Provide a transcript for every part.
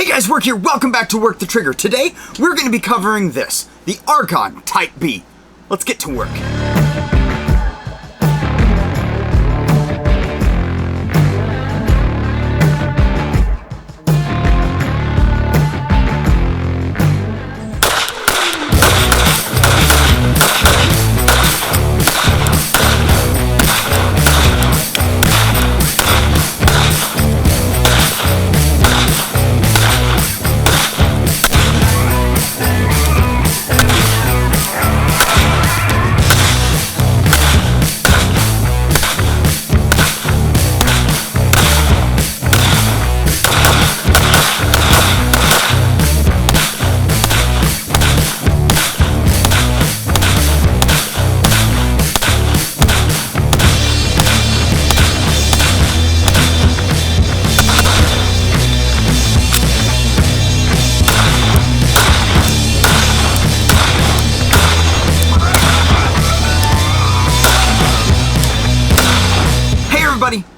Hey guys, Work here. Welcome back to Work the Trigger. Today, we're going to be covering this, the Archon Type B. Let's get to work.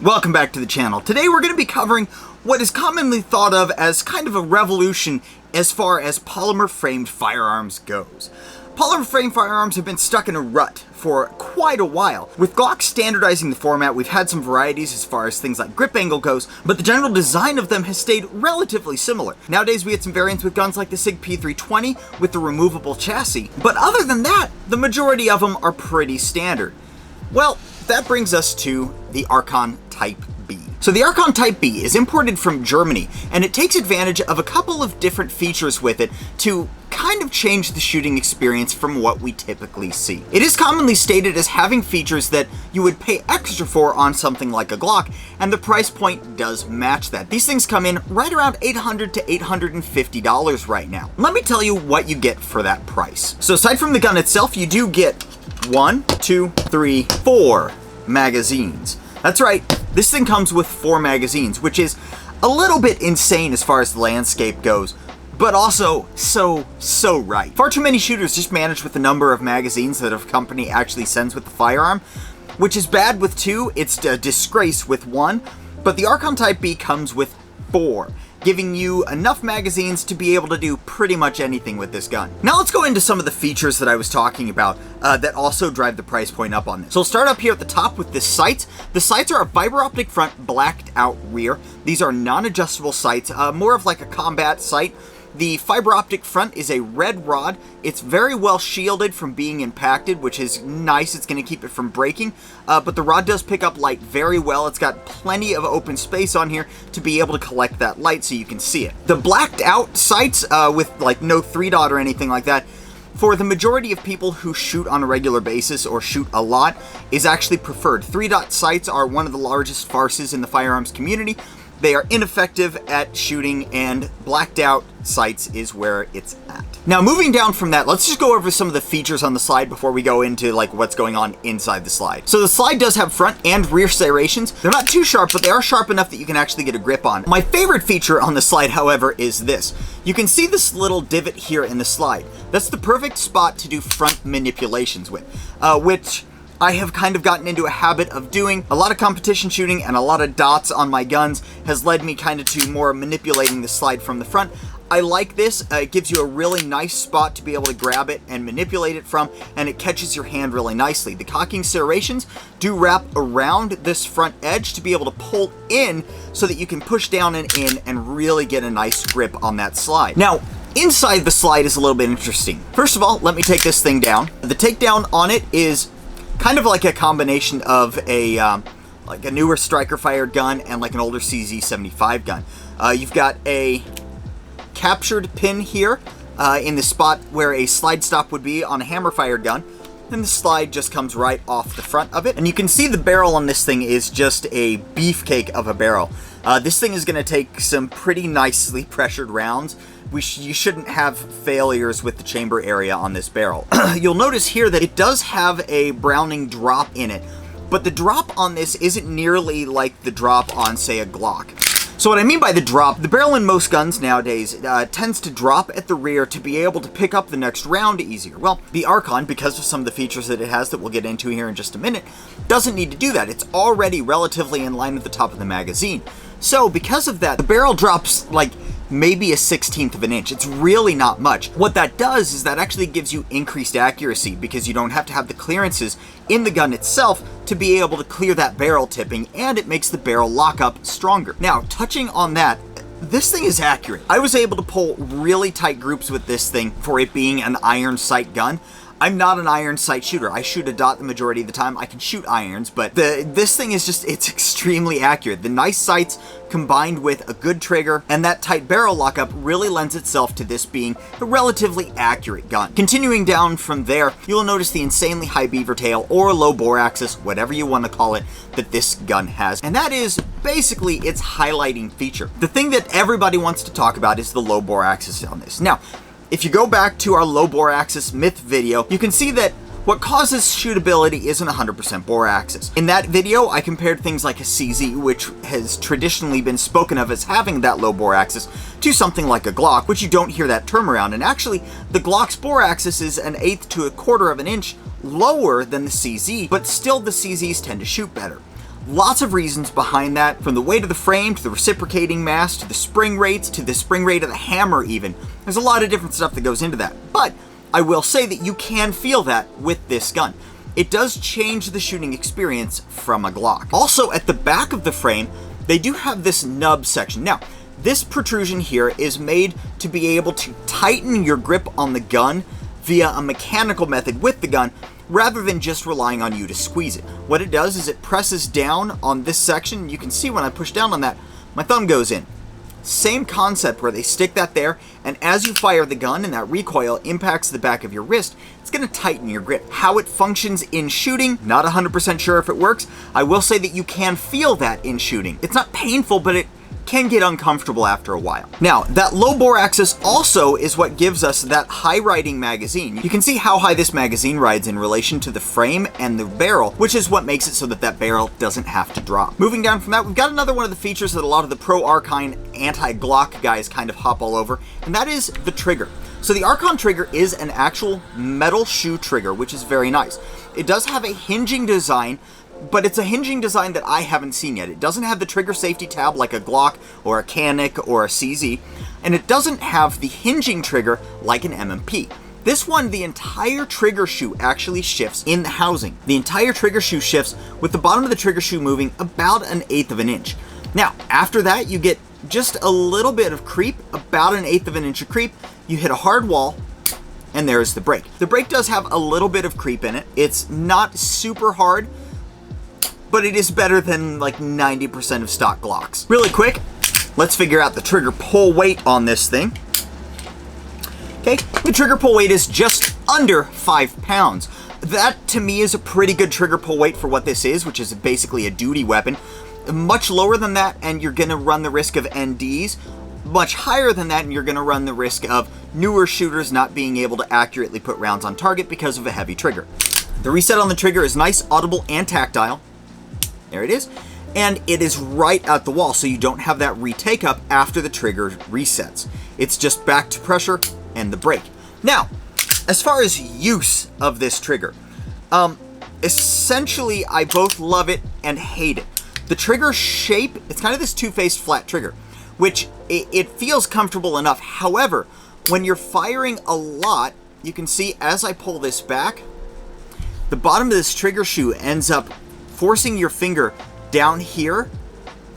Welcome back to the channel. Today we're going to be covering what is commonly thought of as kind of a revolution as far as polymer framed firearms goes. Polymer framed firearms have been stuck in a rut for quite a while. With Glock standardizing the format, we've had some varieties as far as things like grip angle goes, but the general design of them has stayed relatively similar. Nowadays we had some variants with guns like the SIG P320 with the removable chassis, but other than that, the majority of them are pretty standard. Well, that brings us to the Archon Type B. So the Archon Type B is imported from Germany, and it takes advantage of a couple of different features with it to kind of change the shooting experience from what we typically see. It is commonly stated as having features that you would pay extra for on something like a Glock, and the price point does match that. These things come in right around $800 to $850 right now. Let me tell you what you get for that price. So aside from the gun itself, you do get 4 magazines. That's right, this thing comes with 4 magazines, which is a little bit insane as far as the landscape goes, but also so right. Far too many shooters just manage with the number of magazines that a company actually sends with the firearm, which is bad with 2, it's a disgrace with 1, but the Archon Type B comes with 4. Giving you enough magazines to be able to do pretty much anything with this gun. Now let's go into some of the features that I was talking about that also drive the price point up on this. So we'll start up here at the top with the sights. The sights are a fiber optic front, blacked out rear. These are non-adjustable sights, more of like a combat sight. The fiber optic front is a red rod. It's very well shielded from being impacted, which is nice. It's going to keep it from breaking, but the rod does pick up light very well. It's got plenty of open space on here to be able to collect that light so you can see it. The blacked out sights with like no 3-dot or anything like that, for the majority of people who shoot on a regular basis or shoot a lot, is actually preferred. 3-dot sights are one of the largest farces in the firearms community. They are ineffective at shooting, and blacked out sights is where it's at. Now moving down from that, let's just go over some of the features on the slide before we go into like what's going on inside the slide. So the slide does have front and rear serrations. They're not too sharp, but they are sharp enough that you can actually get a grip on. My favorite feature on the slide, however, is this. You can see this little divot here in the slide. That's the perfect spot to do front manipulations with, which I have kind of gotten into a habit of doing. A lot of competition shooting and a lot of dots on my guns has led me kind of to more manipulating the slide from the front. I like this. It gives you a really nice spot to be able to grab it and manipulate it from, and it catches your hand really nicely. The cocking serrations do wrap around this front edge to be able to pull in so that you can push down and in and really get a nice grip on that slide. Now, inside the slide is a little bit interesting. First of all, let me take this thing down. The takedown on it is kind of like a combination of a like a newer Striker Fired gun and like an older CZ75 gun. You've got a captured pin here in the spot where a slide stop would be on a hammer fired gun, and the slide just comes right off the front of it. And you can see the barrel on this thing is just a beefcake of a barrel. This thing is going to take some pretty nicely pressured rounds. You shouldn't have failures with the chamber area on this barrel. You'll notice here that it does have a Browning drop in it, but the drop on this isn't nearly like the drop on, say, a Glock. So what I mean by the drop, the barrel in most guns nowadays tends to drop at the rear to be able to pick up the next round easier. Well, the Archon, because of some of the features that it has that we'll get into here in just a minute, doesn't need to do that. It's already relatively in line with the top of the magazine. So because of that, the barrel drops like maybe a 1/16 of an inch. It's really not much. What that does is that actually gives you increased accuracy because you don't have to have the clearances in the gun itself to be able to clear that barrel tipping, and it makes the barrel lockup stronger. Now, touching on that, this thing is accurate. I was able to pull really tight groups with this thing for it being an iron sight gun. I'm not an iron sight shooter. I shoot a dot the majority of the time. I can shoot irons, but this thing is just, it's extremely accurate. The nice sights combined with a good trigger and that tight barrel lockup really lends itself to this being a relatively accurate gun. Continuing down from there, you'll notice the insanely high beaver tail or low bore axis, whatever you want to call it, that this gun has. And that is basically its highlighting feature. The thing that everybody wants to talk about is the low bore axis on this. Now, if you go back to our low bore axis myth video, you can see that what causes shootability isn't 100% bore axis. In that video, I compared things like a CZ, which has traditionally been spoken of as having that low bore axis, to something like a Glock, which you don't hear that term around. And actually, the Glock's bore axis is 1/8 to 1/4 of an inch lower than the CZ, but still the CZs tend to shoot better. Lots of reasons behind that, from the weight of the frame, to the reciprocating mass, to the spring rates, to the spring rate of the hammer even. There's a lot of different stuff that goes into that. But I will say that you can feel that with this gun. It does change the shooting experience from a Glock. Also, at the back of the frame, they do have this nub section. Now, this protrusion here is made to be able to tighten your grip on the gun via a mechanical method with the gun, rather than just relying on you to squeeze it. What it does is it presses down on this section. You can see when I push down on that, my thumb goes in. Same concept where they stick that there, and as you fire the gun and that recoil impacts the back of your wrist, it's going to tighten your grip. How it functions in shooting, not 100% sure if it works. I will say that you can feel that in shooting. It's not painful, but it can get uncomfortable after a while. Now, that low bore axis also is what gives us that high riding magazine. You can see how high this magazine rides in relation to the frame and the barrel, which is what makes it so that that barrel doesn't have to drop. Moving down from that, we've got another one of the features that a lot of the pro Archon anti-Glock guys kind of hop all over, and that is the trigger. So the Archon trigger is an actual metal shoe trigger, which is very nice. It does have a hinging design, but it's a hinging design that I haven't seen yet. It doesn't have the trigger safety tab like a Glock or a Canik or a CZ, and it doesn't have the hinging trigger like an M&P. This one, the entire trigger shoe actually shifts in the housing. The entire trigger shoe shifts with the bottom of the trigger shoe moving about 1/8 of an inch. Now, after that, you get just a little bit of creep, about 1/8 of an inch of creep. You hit a hard wall, and there's the brake. The brake does have a little bit of creep in it. It's not super hard, but it is better than like 90% of stock Glocks. Really quick, let's figure out the trigger pull weight on this thing. Okay, the trigger pull weight is just under 5 pounds. That to me is a pretty good trigger pull weight for what this is, which is basically a duty weapon. Much lower than that, and you're gonna run the risk of NDs. Much higher than that, and you're gonna run the risk of newer shooters not being able to accurately put rounds on target because of a heavy trigger. The reset on the trigger is nice, audible, and tactile. There it is. And it is right at the wall, so you don't have that retake up after the trigger resets. It's just back to pressure and the brake. Now, as far as use of this trigger, essentially I both love it and hate it. The trigger shape, it's kind of this two-faced flat trigger, which it feels comfortable enough. However, when you're firing a lot, you can see as I pull this back, the bottom of this trigger shoe ends up forcing your finger down here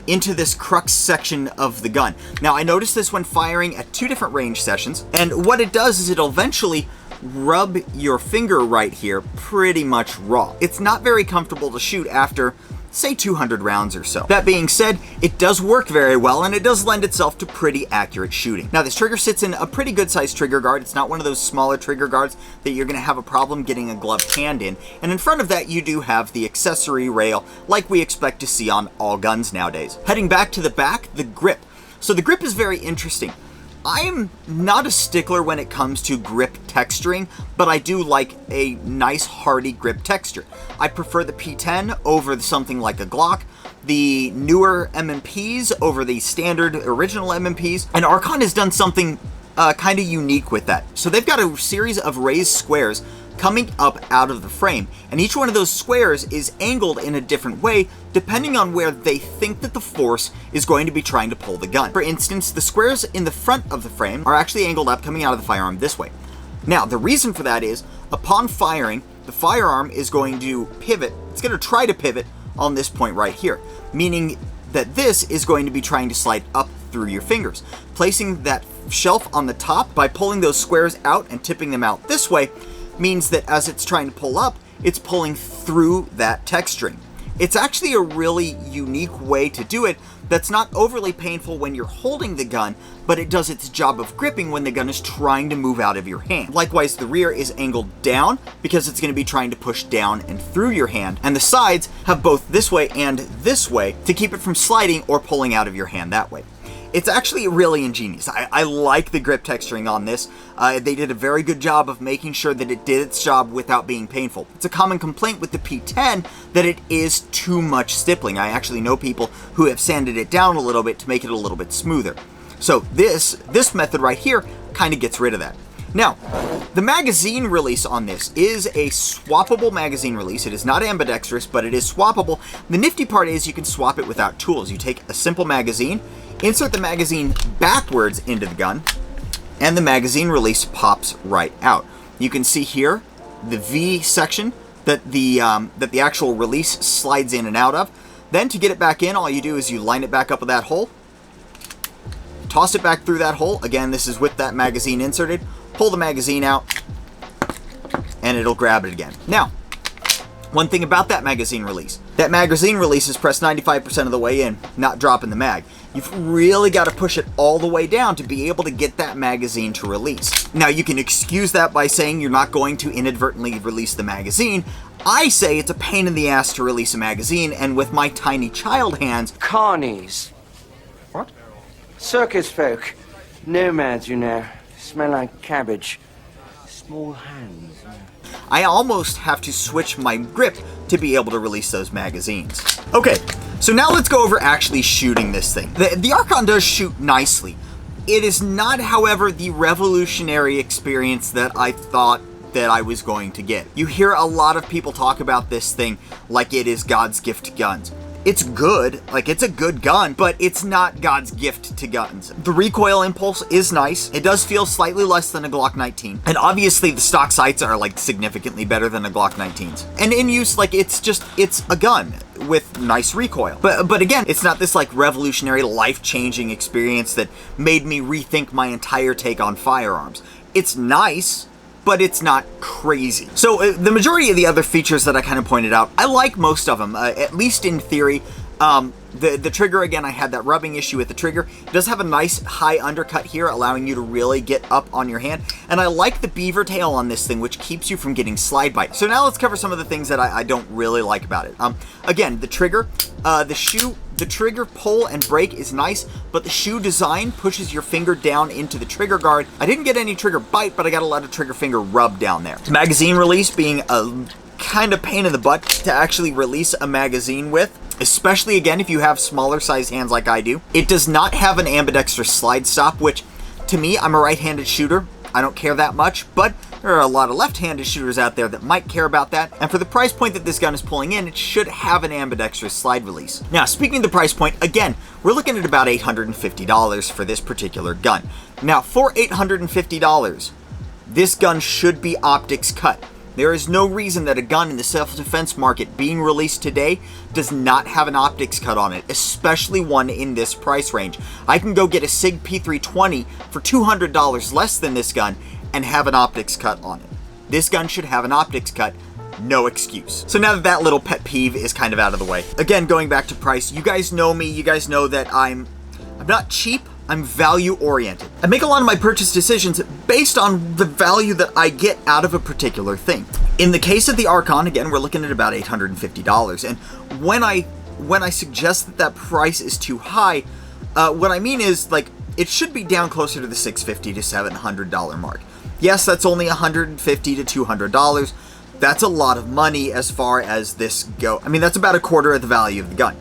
into this crux section of the gun. Now, I noticed this when firing at 2 different range sessions, and what it does is it'll eventually rub your finger right here pretty much raw. It's not very comfortable to shoot after, say, 200 rounds or so. That being said, it does work very well, and it does lend itself to pretty accurate shooting. Now, this trigger sits in a pretty good sized trigger guard. It's not one of those smaller trigger guards that you're gonna have a problem getting a gloved hand in. And in front of that, you do have the accessory rail like we expect to see on all guns nowadays. Heading back to the back, the grip. So the grip is very interesting. I am not a stickler when it comes to grip texturing, but I do like a nice hardy grip texture. I prefer the P10 over something like a Glock, the newer M&Ps over the standard original M&Ps, and Archon has done something kind of unique with that. So they've got a series of raised squares coming up out of the frame, and each one of those squares is angled in a different way depending on where they think that the force is going to be trying to pull the gun. For instance, the squares in the front of the frame are actually angled up coming out of the firearm this way. Now, the reason for that is, upon firing, the firearm is going to pivot. It's going to try to pivot on this point right here, meaning that this is going to be trying to slide up through your fingers. Placing that shelf on the top by pulling those squares out and tipping them out this way means that as it's trying to pull up, it's pulling through that texturing. It's actually a really unique way to do it that's not overly painful when you're holding the gun, but it does its job of gripping when the gun is trying to move out of your hand. Likewise, the rear is angled down because it's going to be trying to push down and through your hand, and the sides have both this way and this way to keep it from sliding or pulling out of your hand that way. It's actually really ingenious. I like the grip texturing on this. They did a very good job of making sure that it did its job without being painful. It's a common complaint with the P10 that it is too much stippling. I actually know people who have sanded it down a little bit to make it a little bit smoother. So this method right here kind of gets rid of that. Now, the magazine release on this is a swappable magazine release. It is not ambidextrous, but it is swappable. The nifty part is you can swap it without tools. You take a simple magazine, insert the magazine backwards into the gun, and the magazine release pops right out. You can see here the V section that the actual release slides in and out of. Then to get it back in, all you do is you line it back up with that hole, toss it back through that hole. Again, this is with that magazine inserted. Pull the magazine out, and it'll grab it again. Now, one thing about that magazine release is pressed 95% of the way in, not dropping the mag. You've really got to push it all the way down to be able to get that magazine to release. Now, you can excuse that by saying you're not going to inadvertently release the magazine. I say it's a pain in the ass to release a magazine, and with my tiny child hands... Carnies. What? Circus folk. Nomads, you know. Smell like cabbage. Small hands. I almost have to switch my grip to be able to release those magazines. Okay, so now let's go over actually shooting this thing. The Archon does shoot nicely. It is not, however, the revolutionary experience that I thought that I was going to get. You hear a lot of people talk about this thing like it is God's gift to guns. It's good, like it's a good gun, but it's not God's gift to guns. The recoil impulse is nice. It does feel slightly less than a Glock 19. And obviously the stock sights are like significantly better than a Glock 19's. And in use, like it's a gun with nice recoil. But again, it's not this like revolutionary, life-changing experience that made me rethink my entire take on firearms. It's nice, but it's not crazy. So the majority of the other features that I kind of pointed out, I like most of them, at least in theory. The trigger, again, I had that rubbing issue with the trigger. It does have a nice high undercut here, allowing you to really get up on your hand. And I like the beaver tail on this thing, which keeps you from getting slide bite. So now let's cover some of the things that I don't really like about it. Again, the trigger, the trigger pull and break is nice, but the shoe design pushes your finger down into the trigger guard. I didn't get any trigger bite, but I got a lot of trigger finger rub down there. Magazine release being a kind of pain in the butt to actually release a magazine with, especially again if you have smaller size hands like I do. It does not have an ambidextrous slide stop, which to me, I'm a right-handed shooter. I don't care that much, but there are a lot of left-handed shooters out there that might care about that, and for the price point that this gun is pulling in, it should have an ambidextrous slide release. Now, speaking of the price point, again, we're looking at about $850 for this particular gun. Now, for $850, this gun should be optics cut. There is no reason that a gun in the self-defense market being released today does not have an optics cut on it, especially one in this price range. I can go get a SIG P320 for $200 less than this gun and have an optics cut on it. This gun should have an optics cut, no excuse. So now that that little pet peeve is kind of out of the way, again, going back to price, you guys know me, you guys know that I'm not cheap, I'm value oriented. I make a lot of my purchase decisions based on the value that I get out of a particular thing. In the case of the Archon, again, we're looking at about $850. And when I suggest that that price is too high, what I mean is, like, it should be down closer to the $650 to $700 mark. Yes, that's only $150 to $200. That's a lot of money as far as this go. I mean, that's about a quarter of the value of the gun.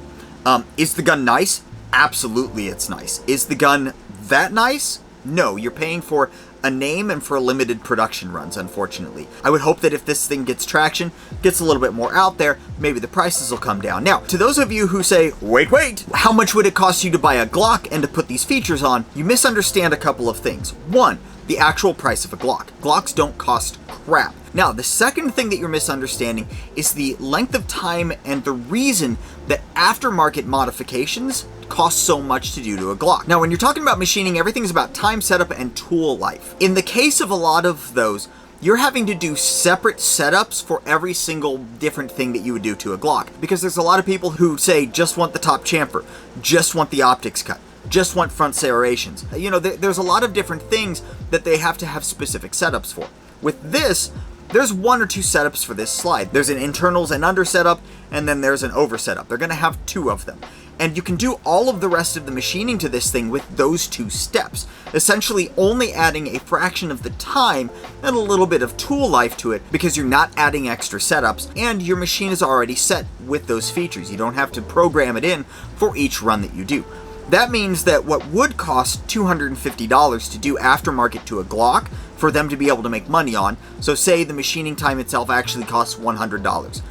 Is the gun nice? Absolutely it's nice. Is the gun that nice? No, you're paying for a name and for limited production runs, unfortunately. I would hope that if this thing gets traction, gets a little bit more out there, maybe the prices will come down. Now, to those of you who say, wait, how much would it cost you to buy a Glock and to put these features on? You misunderstand a couple of things. One, the actual price of a Glock. Glocks don't cost crap. Now, the second thing that you're misunderstanding is the length of time and the reason that aftermarket modifications cost so much to do to a Glock. Now, when you're talking about machining, everything's about time, setup, and tool life. In the case of a lot of those, you're having to do separate setups for every single different thing that you would do to a Glock. Because there's a lot of people who say, just want the top chamfer, just want the optics cut, just want front serrations. You know, there's a lot of different things that they have to have specific setups for. With this, there's one or two setups for this slide. There's an internals and under setup, and then there's an over setup. They're going to have two of them. And you can do all of the rest of the machining to this thing with those two steps, essentially only adding a fraction of the time and a little bit of tool life to it because you're not adding extra setups and your machine is already set with those features. You don't have to program it in for each run that you do. That means that what would cost $250 to do aftermarket to a Glock for them to be able to make money on, so say the machining time itself actually costs $100.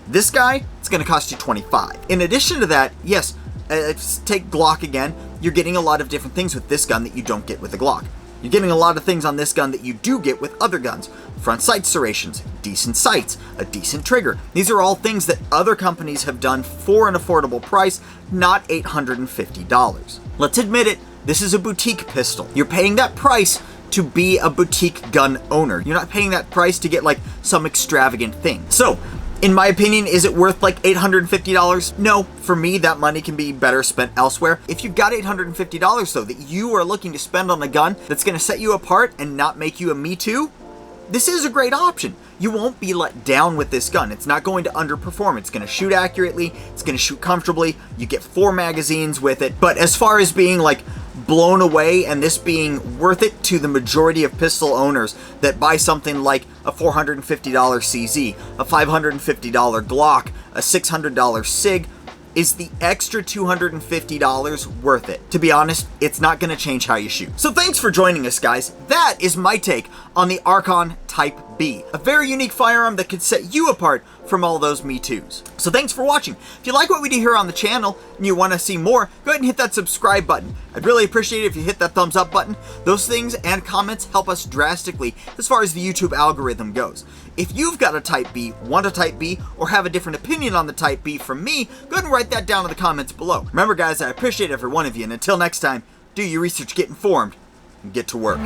This guy, it's going to cost you $25. In addition to that, yes, take Glock again, you're getting a lot of different things with this gun that you don't get with the Glock. You're getting a lot of things on this gun that you do get with other guns. Front sight serrations, decent sights, a decent trigger. These are all things that other companies have done for an affordable price, not $850. Let's admit it, this is a boutique pistol. You're paying that price to be a boutique gun owner. You're not paying that price to get like some extravagant thing. So, in my opinion, is it worth like $850? No, for me, that money can be better spent elsewhere. If you've got $850 though that you are looking to spend on a gun that's gonna set you apart and not make you a Me Too, this is a great option. You won't be let down with this gun. It's not going to underperform. It's gonna shoot accurately, it's gonna shoot comfortably, you get 4 magazines with it, but as far as being like blown away and this being worth it to the majority of pistol owners that buy something like a $450 CZ, a $550 Glock, a $600 SIG, is the extra $250 worth it? To be honest, it's not going to change how you shoot. So thanks for joining us, guys. That is my take on the Archon Type B, a very unique firearm that could set you apart from all those Me Too's. So thanks for watching. If you like what we do here on the channel and you want to see more, go ahead and hit that subscribe button. I'd really appreciate it if you hit that thumbs up button. Those things and comments help us drastically as far as the YouTube algorithm goes. If you've got a Type B, want a Type B, or have a different opinion on the Type B from me, go ahead and write that down in the comments below. Remember guys, I appreciate every one of you, and until next time, do your research, get informed, and get to work.